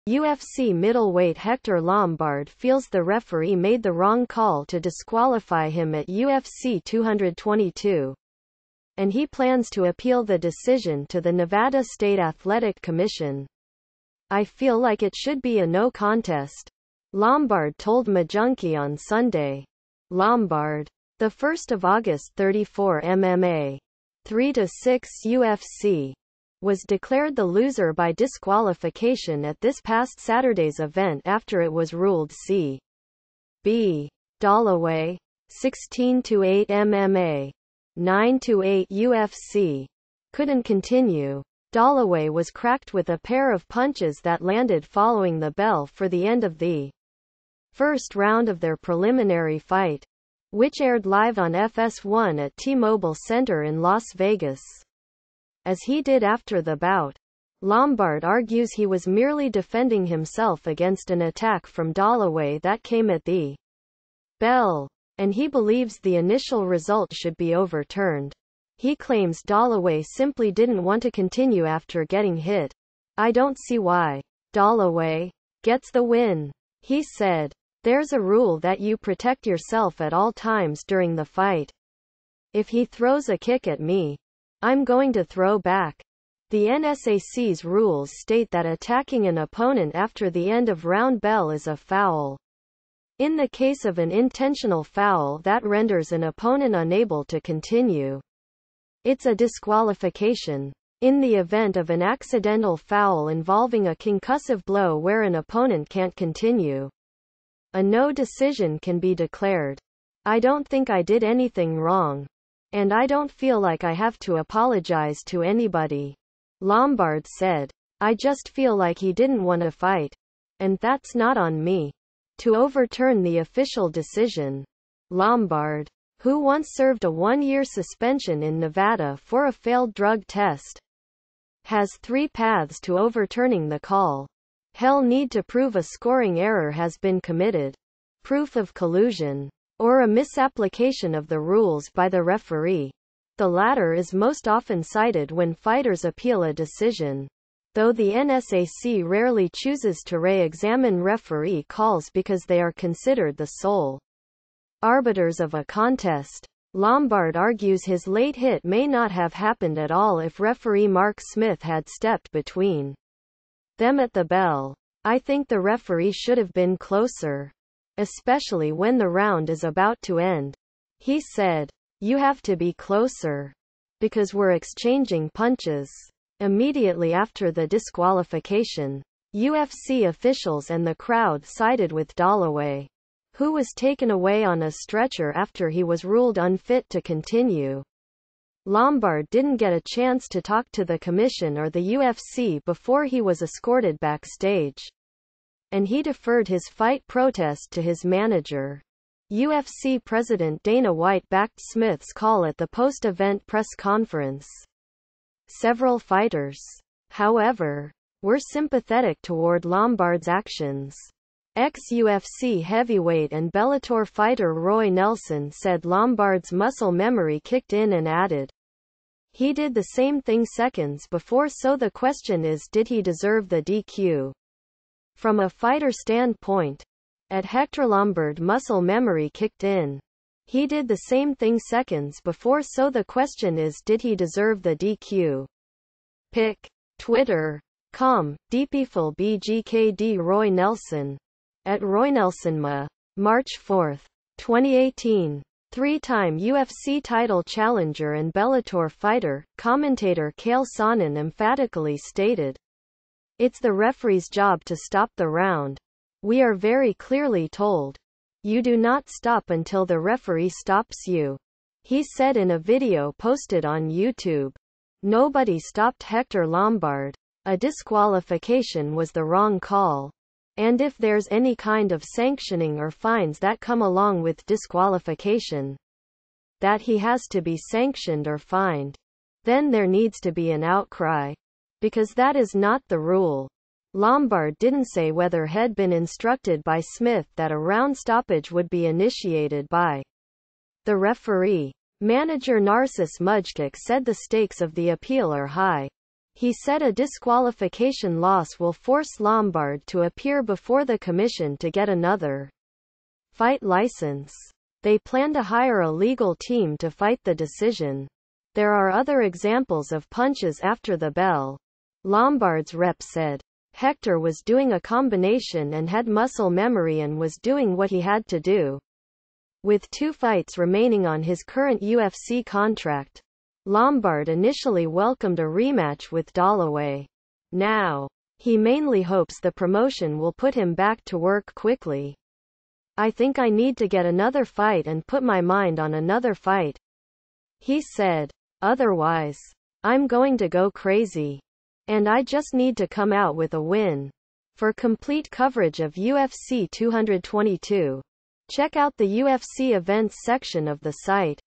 UFC middleweight Hector Lombard feels the referee made the wrong call to disqualify him at UFC 222, and he plans to appeal the decision to the Nevada State Athletic Commission. "I feel like it should be a no contest," Lombard told MaJunkie on Sunday. Lombard, the 1st of August 34 MMA, 3-6 UFC, was declared the loser by disqualification at this past Saturday's event after it was ruled C.B. Dalloway, 16-8 MMA, 9-8 UFC, couldn't continue. Dalloway was cracked with a pair of punches that landed following the bell for the end of the first round of their preliminary fight, which aired live on FS1 at T-Mobile Center in Las Vegas. As he did after the bout, Lombard argues he was merely defending himself against an attack from Dalloway that came at the bell, and he believes the initial result should be overturned. He claims Dalloway simply didn't want to continue after getting hit. "I don't see why Dalloway gets the win," he said. "There's a rule that you protect yourself at all times during the fight. If he throws a kick at me, I'm going to throw back." The NSAC's rules state that attacking an opponent after the end of round bell is a foul. In the case of an intentional foul that renders an opponent unable to continue, it's a disqualification. In the event of an accidental foul involving a concussive blow where an opponent can't continue, a no decision can be declared. "I don't think I did anything wrong, and I don't feel like I have to apologize to anybody," Lombard said. "I just feel like he didn't want to fight, and that's not on me to overturn the official decision." Lombard, who once served a 1-year suspension in Nevada for a failed drug test, has 3 paths to overturning the call. He'll need to prove a scoring error has been committed, proof of collusion, or a misapplication of the rules by the referee. The latter is most often cited when fighters appeal a decision, though the NSAC rarely chooses to re-examine referee calls because they are considered the sole arbiters of a contest. Lombard argues his late hit may not have happened at all if referee Mark Smith had stepped between them at the bell. "I think the referee should have been closer, especially when the round is about to end," he said. "You have to be closer, because we're exchanging punches." Immediately after the disqualification, UFC officials and the crowd sided with Dalloway, who was taken away on a stretcher after he was ruled unfit to continue. Lombard didn't get a chance to talk to the commission or the UFC before he was escorted backstage, and he deferred his fight protest to his manager. UFC President Dana White backed Smith's call at the post-event press conference. Several fighters, however, were sympathetic toward Lombard's actions. Ex-UFC heavyweight and Bellator fighter Roy Nelson said Lombard's muscle memory kicked in and added, "He did the same thing seconds before, so the question is, did he deserve the DQ?" From a fighter standpoint, at Hector Lombard muscle memory kicked in. He did the same thing seconds before, so the question is, did he deserve the DQ? Pic. Twitter.com, DPFL BGKD Roy Nelson. At RoyNelsonMA. March 4, 2018. 3-time UFC title challenger and Bellator fighter, commentator Chael Sonnen emphatically stated, "It's the referee's job to stop the round. We are very clearly told, you do not stop until the referee stops you," he said in a video posted on YouTube. "Nobody stopped Hector Lombard. A disqualification was the wrong call. And if there's any kind of sanctioning or fines that come along with disqualification, that he has to be sanctioned or fined, then there needs to be an outcry. Because that is not the rule." Lombard didn't say whether he'd been instructed by Smith that a round stoppage would be initiated by the referee. Manager Narcis Mujkic said the stakes of the appeal are high. He said a disqualification loss will force Lombard to appear before the commission to get another fight license. They plan to hire a legal team to fight the decision. There are other examples of punches after the bell. Lombard's rep said, Hector was doing a combination and had muscle memory and was doing what he had to do. With 2 fights remaining on his current UFC contract, Lombard initially welcomed a rematch with Dalloway. Now, he mainly hopes the promotion will put him back to work quickly. I think I need to get another fight and put my mind on another fight, he said. Otherwise, I'm going to go crazy. And I just need to come out with a win. For complete coverage of UFC 222, check out the UFC events section of the site.